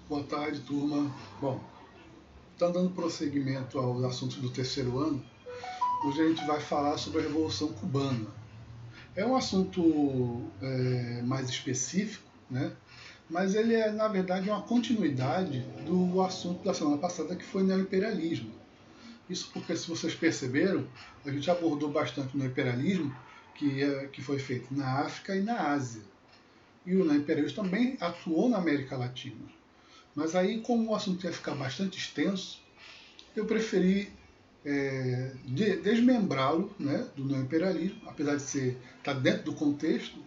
Boa tarde, turma. Bom, está dando prosseguimento aos assuntos do terceiro ano. Hoje a gente vai falar sobre a Revolução Cubana. É um assunto mais específico, né? Mas ele é, na verdade, uma continuidade do assunto da semana passada, que foi o neoimperialismo. Isso porque, se vocês perceberam, a gente abordou bastante o neoimperialismo que foi feito na África e na Ásia. E o neoimperialismo também atuou na América Latina. Mas aí, como o assunto ia ficar bastante extenso, eu preferi desmembrá-lo, né, do neoimperialismo, apesar de estar dentro do contexto,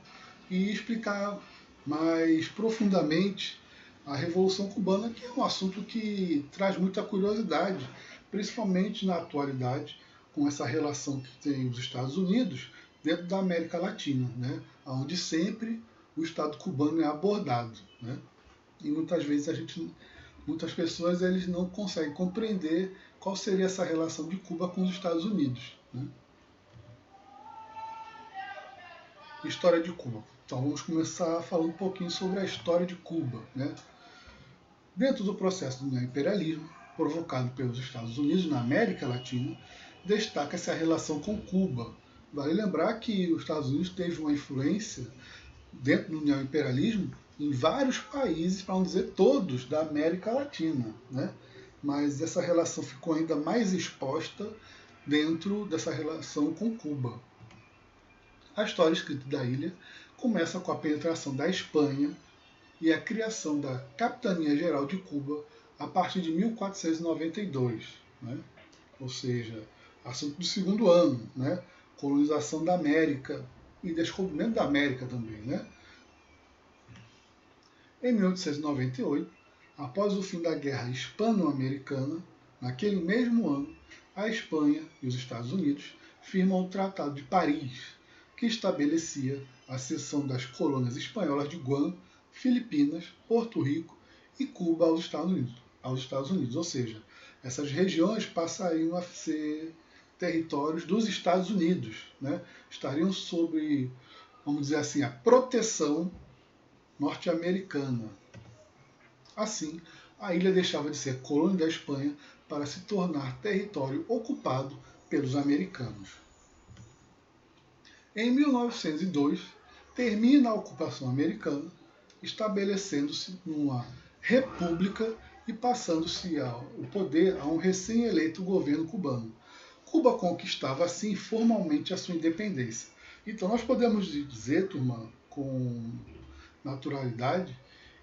e explicar mais profundamente a Revolução Cubana, que é um assunto que traz muita curiosidade, principalmente na atualidade, com essa relação que tem os Estados Unidos dentro da América Latina, né, onde sempre o Estado cubano é abordado, né, e muitas pessoas eles não conseguem compreender qual seria essa relação de Cuba com os Estados Unidos. Né? História de Cuba. Então vamos começar falando um pouquinho sobre a história de Cuba. Né? Dentro do processo do imperialismo provocado pelos Estados Unidos na América Latina, destaca-se a relação com Cuba. Vale lembrar que os Estados Unidos teve uma influência dentro do neoimperialismo em vários países, para não dizer todos, da América Latina. Né? Mas essa relação ficou ainda mais exposta dentro dessa relação com Cuba. A história escrita da ilha começa com a penetração da Espanha e a criação da Capitania Geral de Cuba a partir de 1492, né? Ou seja, assunto do segundo ano, né? Colonização da América e descobrimento da América também. Né? Em 1898, após o fim da Guerra Hispano-Americana, naquele mesmo ano, a Espanha e os Estados Unidos firmam o Tratado de Paris, que estabelecia a cessão das colônias espanholas de Guam, Filipinas, Porto Rico e Cuba aos Estados Unidos. Ou seja, essas regiões passariam a ser territórios dos Estados Unidos, né? Estariam sob, vamos dizer assim, a proteção norte-americana. Assim, a ilha deixava de ser colônia da Espanha para se tornar território ocupado pelos americanos. Em 1902, termina a ocupação americana, estabelecendo-se uma república e passando-se o poder a um recém-eleito governo cubano. Cuba conquistava assim formalmente a sua independência. Então nós podemos dizer, turma, com naturalidade,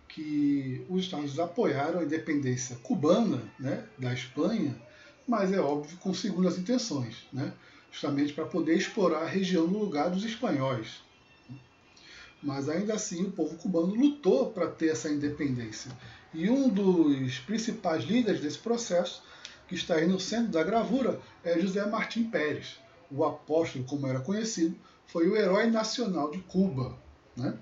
que os Estados Unidos apoiaram a independência cubana, né, da Espanha, mas é óbvio com segundas intenções, né, justamente para poder explorar a região no lugar dos espanhóis. Mas ainda assim o povo cubano lutou para ter essa independência. E um dos principais líderes desse processo, que está aí no centro da gravura, é José Martim Pérez. O apóstolo, como era conhecido, foi o herói nacional de Cuba. Né?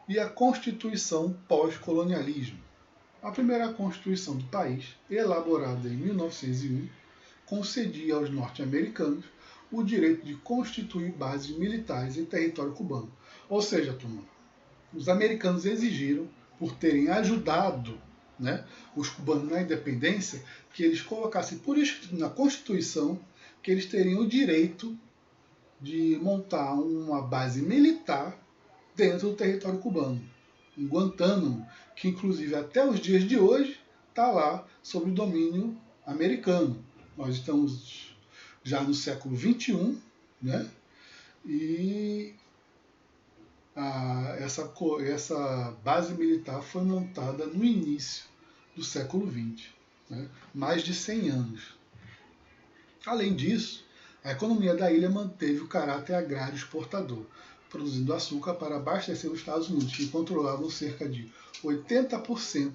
E a Constituição pós-colonialismo. A primeira Constituição do país, elaborada em 1901, concedia aos norte-americanos o direito de constituir bases militares em território cubano. Ou seja, turma, os americanos exigiram, por terem ajudado, né, os cubanos na independência, que eles colocassem por escrito na Constituição que eles teriam o direito de montar uma base militar dentro do território cubano, em Guantánamo, que inclusive até os dias de hoje está lá sob domínio americano. Nós estamos já no século XXI, né? E essa base militar foi montada no início do século XX, né? Mais de 100 anos. Além disso, a economia da ilha manteve o caráter agrário exportador, produzindo açúcar para abastecer os Estados Unidos, que controlavam cerca de 80%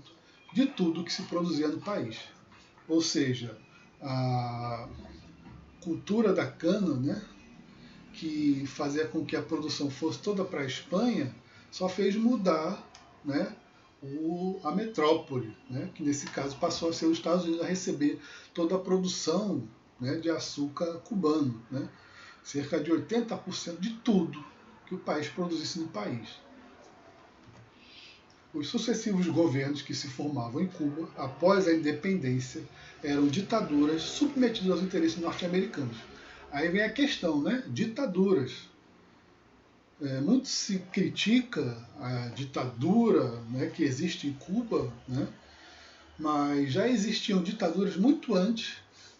de tudo que se produzia no país. Ou seja, a cultura da cana, né, que fazia com que a produção fosse toda para a Espanha, só fez mudar, né, a metrópole, né, que nesse caso passou a ser os Estados Unidos a receber toda a produção, né, de açúcar cubano, né, cerca de 80% de tudo que o país produzisse no país. Os sucessivos governos que se formavam em Cuba após a independência eram ditaduras submetidas aos interesses norte-americanos. Aí vem a questão, né? Ditaduras. Muito se critica a ditadura, né, que existe em Cuba, né? Mas já existiam ditaduras muito antes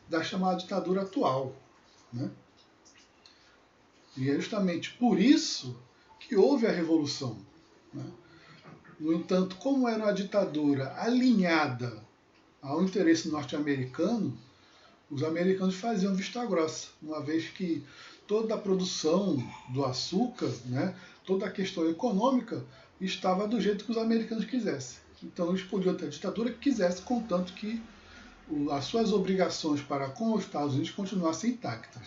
da chamada ditadura atual, né? E é justamente por isso que houve a Revolução, né? No entanto, como era uma ditadura alinhada ao interesse norte-americano, os americanos faziam vista grossa, uma vez que toda a produção do açúcar, né, toda a questão econômica estava do jeito que os americanos quisessem. Então eles podiam ter a ditadura que quisessem, contanto que as suas obrigações para com os Estados Unidos continuassem intactas.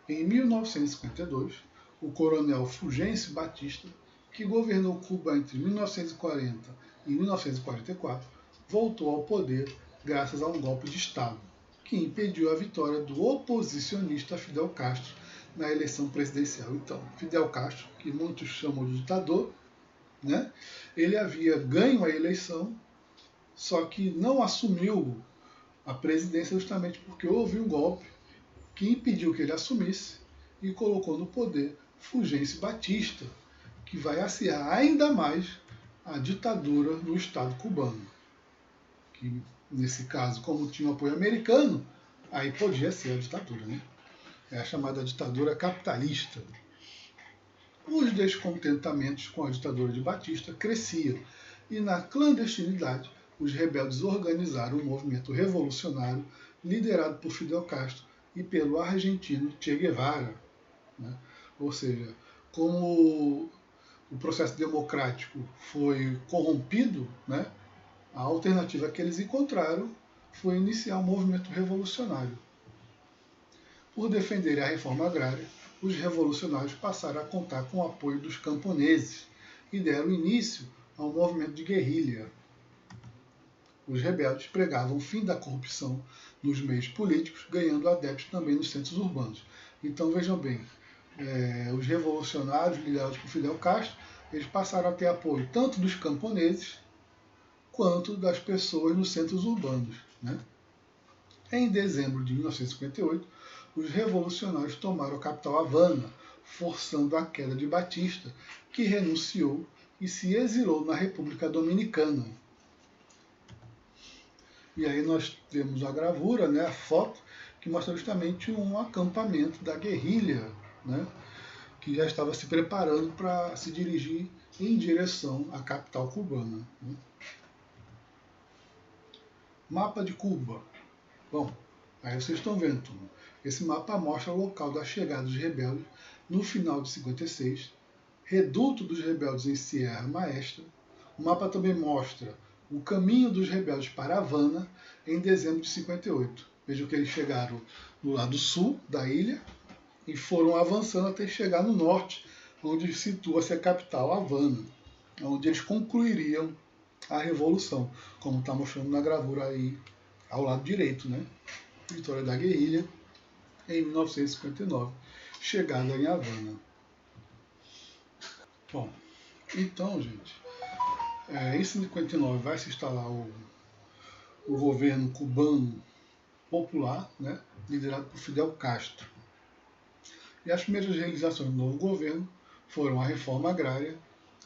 Em 1952, o coronel Fulgêncio Batista, que governou Cuba entre 1940 e 1944, voltou ao poder graças a um golpe de Estado, que impediu a vitória do oposicionista Fidel Castro na eleição presidencial. Então, Fidel Castro, que muitos chamam de ditador, né, ele havia ganho a eleição, só que não assumiu a presidência justamente porque houve um golpe que impediu que ele assumisse e colocou no poder Fulgêncio Batista, que vai acirrar ainda mais a ditadura no Estado cubano. Que, nesse caso, como tinha um apoio americano, aí podia ser a ditadura, né? É a chamada ditadura capitalista. Os descontentamentos com a ditadura de Batista cresciam e, na clandestinidade, os rebeldes organizaram um movimento revolucionário liderado por Fidel Castro e pelo argentino Che Guevara, né? Ou seja, como o processo democrático foi corrompido, né, a alternativa que eles encontraram foi iniciar um movimento revolucionário. Por defenderem a reforma agrária, os revolucionários passaram a contar com o apoio dos camponeses e deram início a um movimento de guerrilha. Os rebeldes pregavam o fim da corrupção nos meios políticos, ganhando adeptos também nos centros urbanos. Então vejam bem, os revolucionários liderados por Fidel Castro, eles passaram a ter apoio tanto dos camponeses quanto das pessoas nos centros urbanos, né? Em dezembro de 1958, os revolucionários tomaram a capital Havana, forçando a queda de Batista, que renunciou e se exilou na República Dominicana. E aí nós temos a gravura, né, a foto, que mostra justamente um acampamento da guerrilha, né, que já estava se preparando para se dirigir em direção à capital cubana, né. Mapa de Cuba. Bom, aí vocês estão vendo, turma. Esse mapa mostra o local da chegada dos rebeldes no final de 56, reduto dos rebeldes em Sierra Maestra. O mapa também mostra o caminho dos rebeldes para Havana em dezembro de 58. Vejam que eles chegaram no lado sul da ilha e foram avançando até chegar no norte, onde situa-se a capital, Havana, onde eles concluiriam a Revolução, como está mostrando na gravura aí ao lado direito, né? Vitória da guerrilha em 1959, chegada em Havana. Bom, então, gente, em 59 vai se instalar o governo cubano popular, né, liderado por Fidel Castro. E as primeiras realizações do novo governo foram a reforma agrária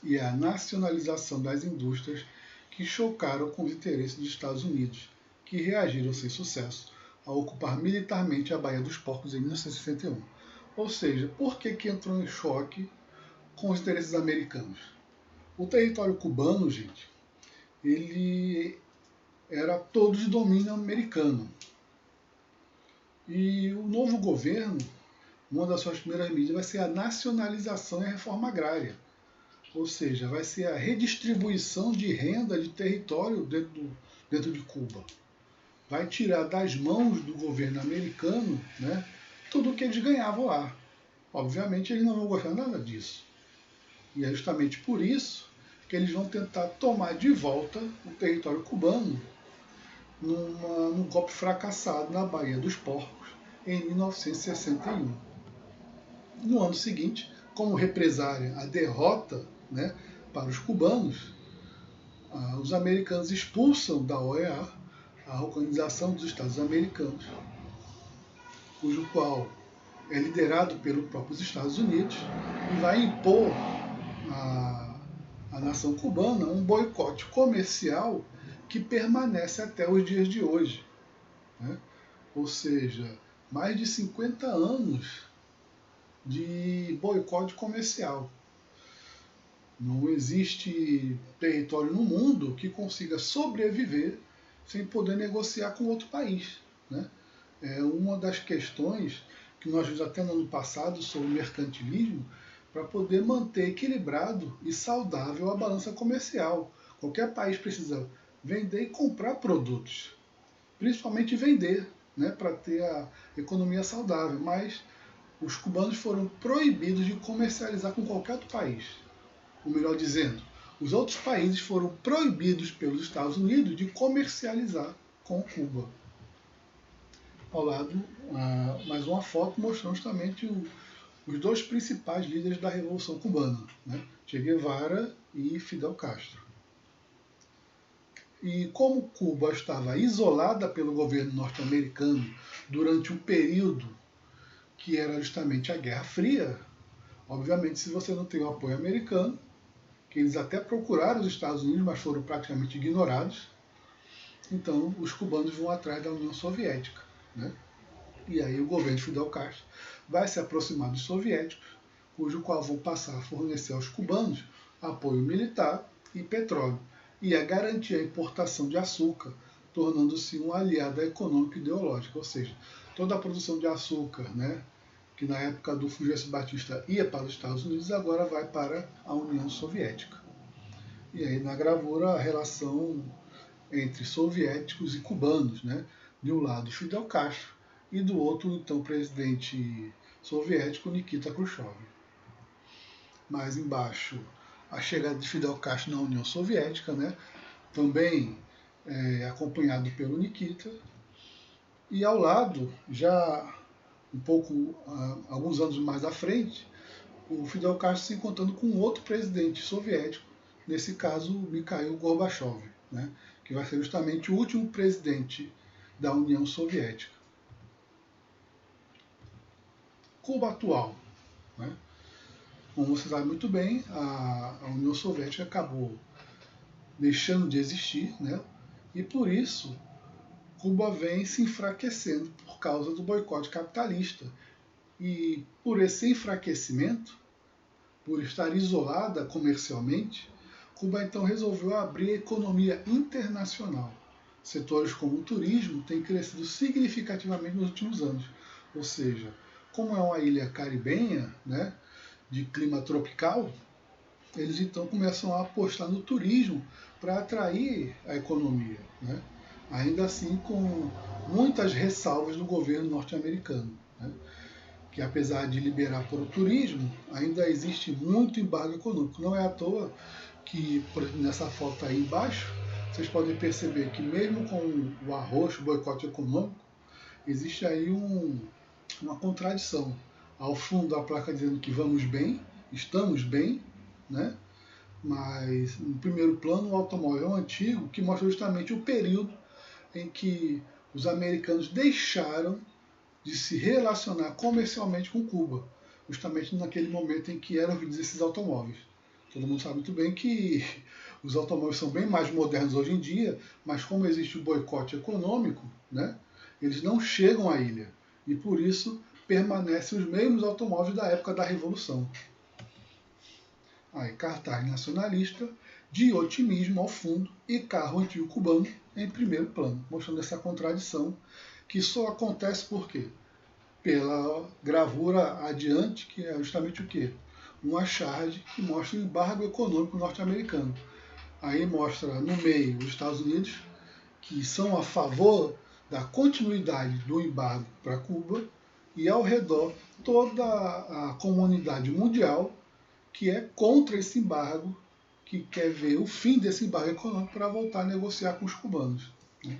e a nacionalização das indústrias, que chocaram com os interesses dos Estados Unidos, que reagiram sem sucesso a ocupar militarmente a Baía dos Porcos em 1961. Ou seja, por que entrou em choque com os interesses americanos? O território cubano, gente, ele era todo de domínio americano. E o novo governo, uma das suas primeiras medidas vai ser a nacionalização e a reforma agrária. Ou seja, vai ser a redistribuição de renda, de território dentro de Cuba. Vai tirar das mãos do governo americano, né, tudo o que eles ganhavam lá. Obviamente eles não vão gostar nada disso. E é justamente por isso que eles vão tentar tomar de volta o território cubano num golpe fracassado na Baía dos Porcos em 1961. No ano seguinte, como represária à derrota, né, para os cubanos, os americanos expulsam da OEA, a Organização dos Estados Americanos, cujo qual é liderado pelos próprios Estados Unidos, e vai impor à nação cubana um boicote comercial que permanece até os dias de hoje, né? Ou seja, mais de 50 anos de boicote comercial. Não existe território no mundo que consiga sobreviver sem poder negociar com outro país, né? É uma das questões que nós vimos até no ano passado sobre o mercantilismo, para poder manter equilibrado e saudável a balança comercial. Qualquer país precisa vender e comprar produtos, principalmente vender, né, para ter a economia saudável, mas os cubanos foram proibidos de comercializar com qualquer outro país. Ou melhor dizendo, os outros países foram proibidos pelos Estados Unidos de comercializar com Cuba. Ao lado, mais uma foto mostrando justamente os dois principais líderes da Revolução Cubana, né? Che Guevara e Fidel Castro. E como Cuba estava isolada pelo governo norte-americano durante um período que era justamente a Guerra Fria, obviamente, se você não tem o apoio americano, que eles até procuraram os Estados Unidos, mas foram praticamente ignorados, então os cubanos vão atrás da União Soviética, né? E aí o governo de Fidel Castro vai se aproximar dos soviéticos, cujo qual vão passar a fornecer aos cubanos apoio militar e petróleo, e a garantir a importação de açúcar, tornando-se um aliado econômico e ideológico, ou seja, toda a produção de açúcar, né, que na época do Fulgêncio Batista ia para os Estados Unidos, agora vai para a União Soviética. E aí na gravura a relação entre soviéticos e cubanos, né, de um lado Fidel Castro e do outro então presidente soviético Nikita Khrushchev. Mais embaixo a chegada de Fidel Castro na União Soviética, né, também acompanhado pelo Nikita, e ao lado, já um pouco, alguns anos mais à frente, o Fidel Castro se encontrando com outro presidente soviético, nesse caso Mikhail Gorbachev, né, que vai ser justamente o último presidente da União Soviética. Cuba atual, né? Como você sabe muito bem, a União Soviética acabou deixando de existir, né? E por isso Cuba vem se enfraquecendo por causa do boicote capitalista. E por esse enfraquecimento, por estar isolada comercialmente, Cuba então resolveu abrir a economia internacional. Setores como o turismo têm crescido significativamente nos últimos anos. Ou seja, como é uma ilha caribenha, né, de clima tropical, eles então começam a apostar no turismo para atrair a economia, né? Ainda assim com muitas ressalvas do governo norte-americano, né? Que apesar de liberar para o turismo, ainda existe muito embargo econômico. Não é à toa que, por exemplo, nessa foto aí embaixo, vocês podem perceber que mesmo com o arroxo, o boicote econômico, existe aí uma contradição. Ao fundo a placa dizendo que vamos bem, estamos bem, né? Mas no primeiro plano o automóvel antigo, que mostra justamente o período em que os americanos deixaram de se relacionar comercialmente com Cuba, justamente naquele momento em que eram vendidos esses automóveis. Todo mundo sabe muito bem que os automóveis são bem mais modernos hoje em dia, mas como existe o boicote econômico, né, eles não chegam à ilha. E por isso permanecem os mesmos automóveis da época da Revolução. Aí, cartaz nacionalista, de otimismo ao fundo e carro antigo cubano em primeiro plano, mostrando essa contradição que só acontece por quê? Pela gravura adiante, que é justamente o quê? Uma charge que mostra o embargo econômico norte-americano. Aí mostra no meio os Estados Unidos, que são a favor da continuidade do embargo para Cuba, e ao redor toda a comunidade mundial que é contra esse embargo, que quer ver o fim desse embargo econômico para voltar a negociar com os cubanos, né?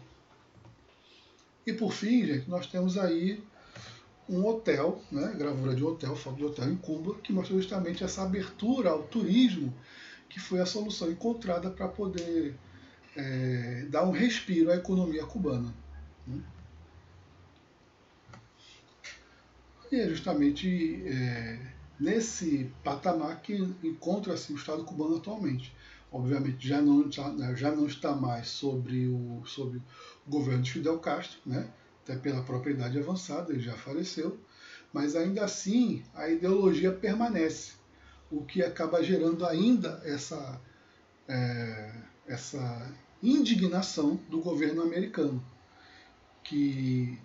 E por fim, gente, nós temos aí um hotel, né, gravura de hotel, foto de hotel em Cuba, que mostra justamente essa abertura ao turismo que foi a solução encontrada para poder dar um respiro à economia cubana. Né? E é justamente nesse patamar que encontra-se o Estado cubano atualmente. Obviamente já não está mais sobre o governo de Fidel Castro, né? Até pela própria idade avançada, ele já faleceu, mas ainda assim a ideologia permanece, o que acaba gerando ainda essa indignação do governo americano, que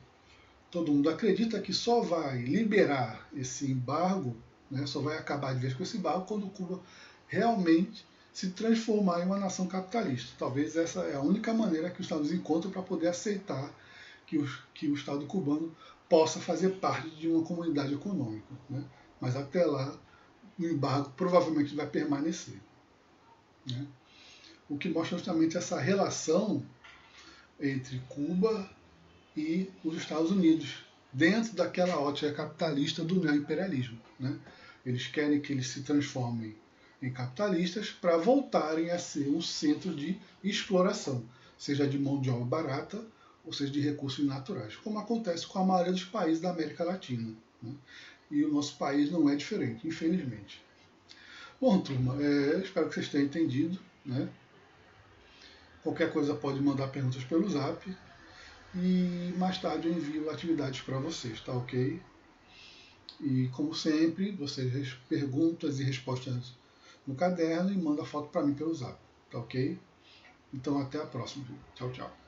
todo mundo acredita que só vai liberar esse embargo, né, só vai acabar de vez com esse embargo quando Cuba realmente se transformar em uma nação capitalista. Talvez essa é a única maneira que os Estados Unidos encontram para poder aceitar que o Estado cubano possa fazer parte de uma comunidade econômica. Né? Mas até lá, o embargo provavelmente vai permanecer. Né? O que mostra justamente essa relação entre Cuba e os Estados Unidos, dentro daquela ótica capitalista do neoimperialismo. Né? Eles querem que eles se transformem em capitalistas para voltarem a ser um centro de exploração, seja de mão de obra barata ou seja de recursos naturais, como acontece com a maioria dos países da América Latina. Né? E o nosso país não é diferente, infelizmente. Bom, turma, espero que vocês tenham entendido. Né? Qualquer coisa pode mandar perguntas pelo Zap. E mais tarde eu envio atividades para vocês, tá ok? E como sempre, vocês perguntas e respostas no caderno e manda foto para mim pelo Zap, tá ok? Então até a próxima. Tchau, tchau.